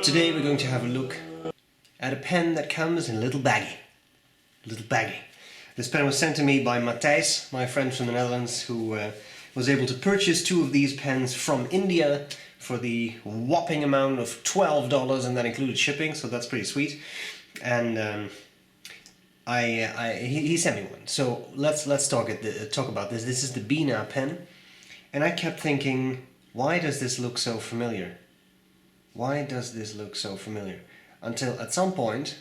Today we're going to have a look at a pen that comes in a little baggie. This pen was sent to me by Mathijs, my friend from the Netherlands, who was able to purchase 2 of these pens from India for the whopping amount of $12, and that included shipping, so that's pretty sweet. And he sent me one. So let's talk about this. This is the Beena pen, and I kept thinking, why does this look so familiar? Why does this look so familiar? Until at some point,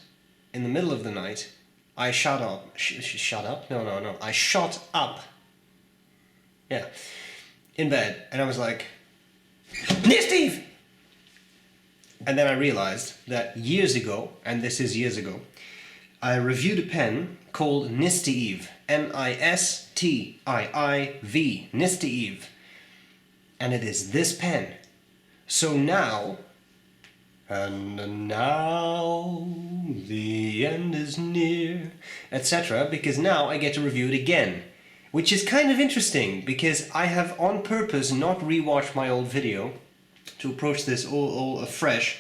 in the middle of the night, I shot up. I shot up. Yeah, in bed, and I was like, Steve! And then I realized that years ago, and this is years ago, I reviewed a pen called Nistiiv, N-I-S-T-I-I-V, Nistiiv, and it is this pen. So now, and now the end is near, etc., because now I get to review it again, which is kind of interesting, because I have on purpose not rewatched my old video to approach this all afresh,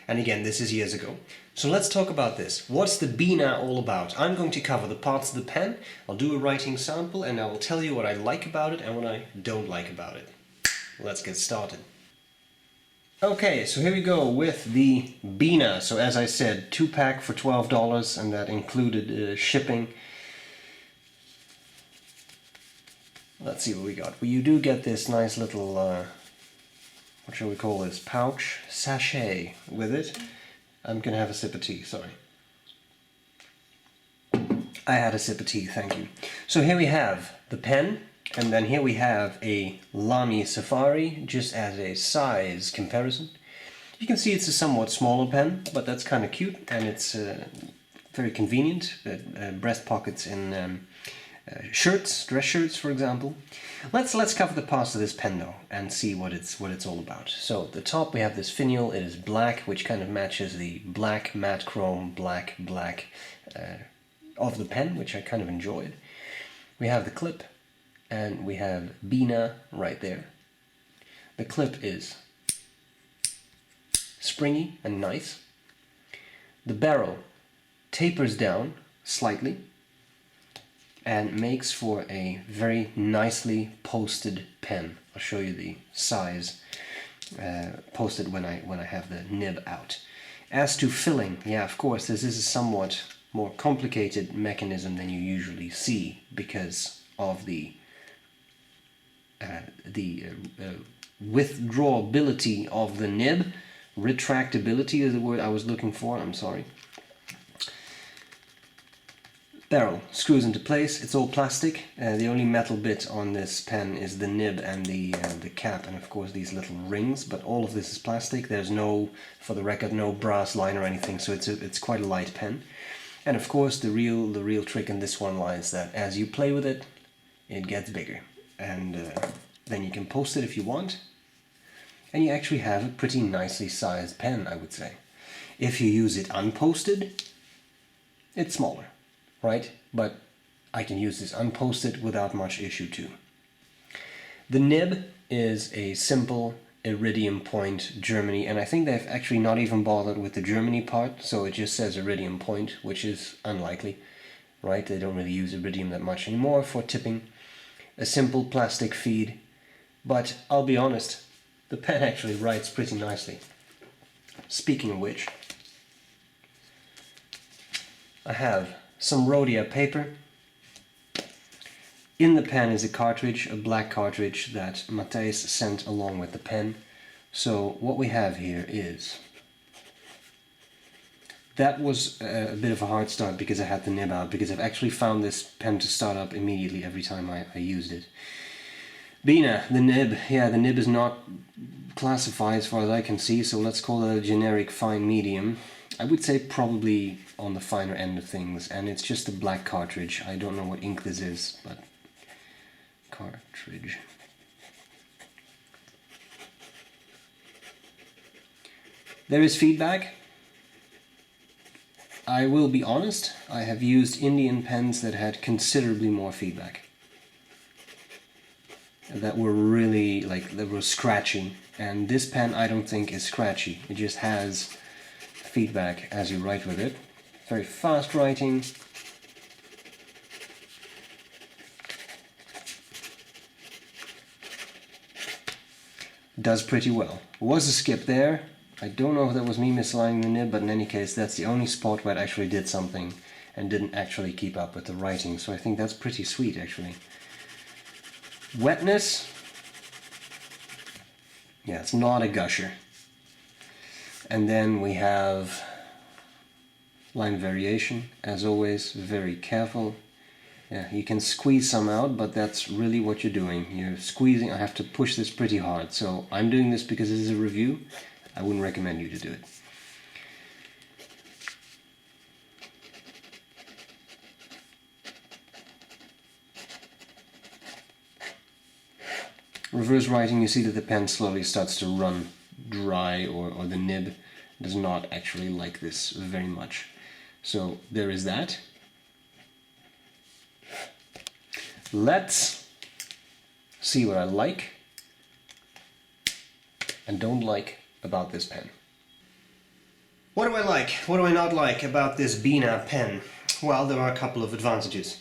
and again, this is years ago. So let's talk about this. What's the Beena all about? I'm going to cover the parts of the pen, I'll do a writing sample, and I will tell you what I like about it and what I don't like about it. Let's get started. Okay, so here we go with the Beena. So as I said, 2-pack for $12, and that included shipping. Let's see what we got. Well, you do get this nice little, what shall we call this, pouch, sachet with it. I'm gonna have a sip of tea, sorry. I had a sip of tea, thank you. So here we have the pen, and then here we have a Lamy Safari, just as a size comparison. You can see it's a somewhat smaller pen, but that's kind of cute, and it's very convenient. Breast pockets in shirts, dress shirts, for example. Let's cover the parts of this pen though, and see what it's all about. So at the top we have this finial. It is black, which kind of matches the black matte chrome black of the pen, which I kind of enjoyed. We have the clip, and we have Beena right there. The clip is springy and nice. The barrel tapers down slightly and makes for a very nicely posted pen. I'll show you the size posted when I have the nib out. As to filling, yeah, of course, this is a somewhat more complicated mechanism than you usually see because of the withdrawability of the nib. Retractability is the word I was looking for, I'm sorry. Barrel screws into place, it's all plastic. The only metal bit on this pen is the nib and the cap, and of course these little rings, but all of this is plastic. There's no, for the record, no brass line or anything, so it's quite a light pen. And of course the real trick in this one lies that as you play with it, it gets bigger. And then you can post it if you want, and you actually have a pretty nicely sized pen, I would say. If you use it unposted, it's smaller, right? But I can use this unposted without much issue too. The nib is a simple iridium point Germany, and I think they've actually not even bothered with the Germany part, so it just says iridium point, which is unlikely, right? They don't really use iridium that much anymore for tipping. A simple plastic feed, but I'll be honest, the pen actually writes pretty nicely. Speaking of which, I have some Rhodia paper. In the pen is a cartridge, a black cartridge that Mathijs sent along with the pen. So what we have here is, that was a bit of a hard start because I had the nib out, because I've actually found this pen to start up immediately every time I used it. Beena, the nib, yeah, the nib is not classified as far as I can see, so let's call it a generic fine medium. I would say probably on the finer end of things, and it's just a black cartridge. I don't know what ink this is, but cartridge. There is feedback. I will be honest, I have used Indian pens that had considerably more feedback. That were really, like, that were scratchy. And this pen I don't think is scratchy. It just has feedback as you write with it. Very fast writing. Does pretty well. Was a skip there. I don't know if that was me misaligning the nib, but in any case that's the only spot where it actually did something and didn't actually keep up with the writing. So I think that's pretty sweet actually. Wetness. Yeah, it's not a gusher. And then we have line variation, as always, very careful. Yeah, you can squeeze some out, but that's really what you're doing. You're squeezing. I have to push this pretty hard, so I'm doing this because this is a review. I wouldn't recommend you to do it. Reverse writing, you see that the pen slowly starts to run dry, or the nib does not actually like this very much. So there is that. Let's see what I like and don't like about this pen. What do I like? What do I not like about this Beena pen? Well, there are a couple of advantages.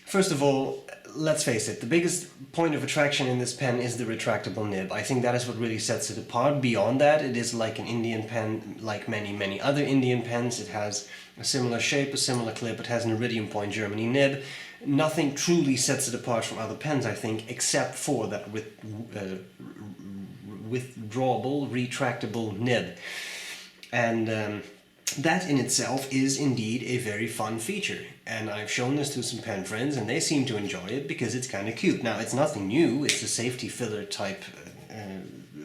First of all, let's face it, the biggest point of attraction in this pen is the retractable nib. I think that is what really sets it apart. Beyond that, it is like an Indian pen, like many other Indian pens. It has a similar shape, a similar clip, it has an iridium point Germany nib. Nothing truly sets it apart from other pens, I think, except for that withdrawable, retractable nib. And that in itself is indeed a very fun feature. And I've shown this to some pen friends and they seem to enjoy it because it's kind of cute. Now, it's nothing new, it's a safety filler type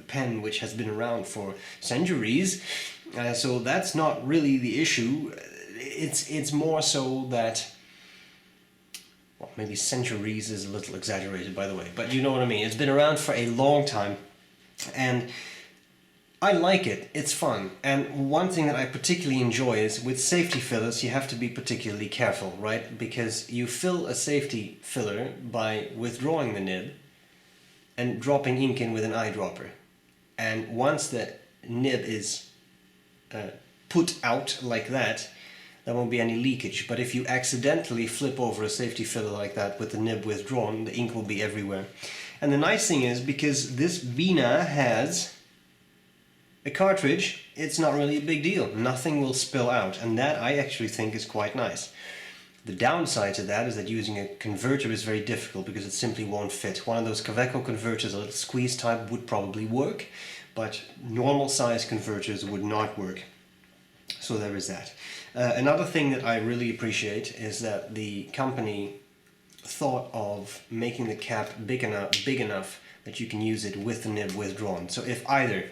pen which has been around for centuries. So that's not really the issue. It's more so that, well, maybe centuries is a little exaggerated, by the way, but you know what I mean. It's been around for a long time and I like it, it's fun. And one thing that I particularly enjoy is with safety fillers you have to be particularly careful, right? Because you fill a safety filler by withdrawing the nib and dropping ink in with an eyedropper. And once the nib is put out like that, there won't be any leakage. But if you accidentally flip over a safety filler like that with the nib withdrawn, the ink will be everywhere. And the nice thing is, because this Beena has a cartridge, it's not really a big deal. Nothing will spill out, and that I actually think is quite nice. The downside to that is that using a converter is very difficult because it simply won't fit. One of those Kaweco converters, a little squeeze type, would probably work, but normal size converters would not work. So there is that. Another thing that I really appreciate is that the company thought of making the cap big enough that you can use it with the nib withdrawn. So if either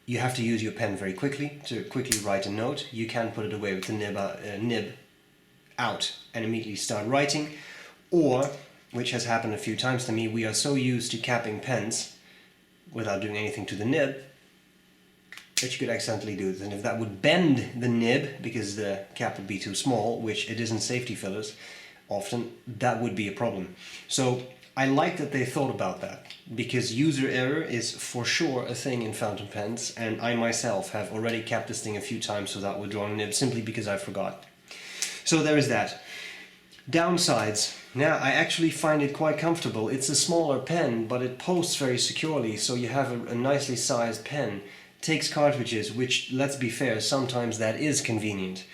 you have to use your pen very quickly to quickly write a note, you can put it away with the nib out and immediately start writing. Or, which has happened a few times to me, we are so used to capping pens without doing anything to the nib that you could accidentally do it. And if that would bend the nib because the cap would be too small, which it is in safety fillers often, that would be a problem. So I like that they thought about that, because user error is for sure a thing in fountain pens, and I myself have already capped this thing a few times without withdrawing a nib simply because I forgot. So there is that. Downsides. Now, I actually find it quite comfortable. It's a smaller pen, but it posts very securely, so you have a nicely sized pen. It takes cartridges, which, let's be fair, sometimes that is convenient.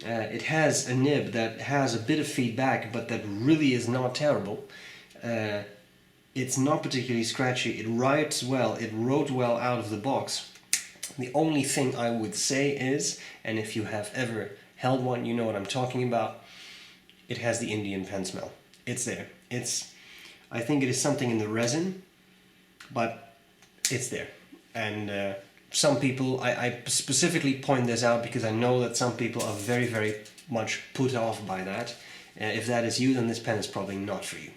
It has a nib that has a bit of feedback, but that really is not terrible. It's not particularly scratchy, it writes well, it wrote well out of the box. The only thing I would say is, and if you have ever held one, you know what I'm talking about, it has the Indian pen smell. It's there. I think it is something in the resin, but it's there. And some people, I specifically point this out because I know that some people are very much put off by that. If that is you, then this pen is probably not for you.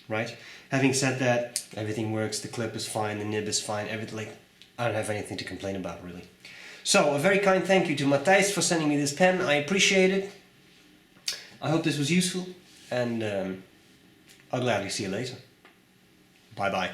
Right? Having said that, everything works, the clip is fine, the nib is fine, everything, like, I don't have anything to complain about, really. So, a very kind thank you to Mathijs for sending me this pen. I appreciate it. I hope this was useful, and I'll gladly see you later. Bye bye.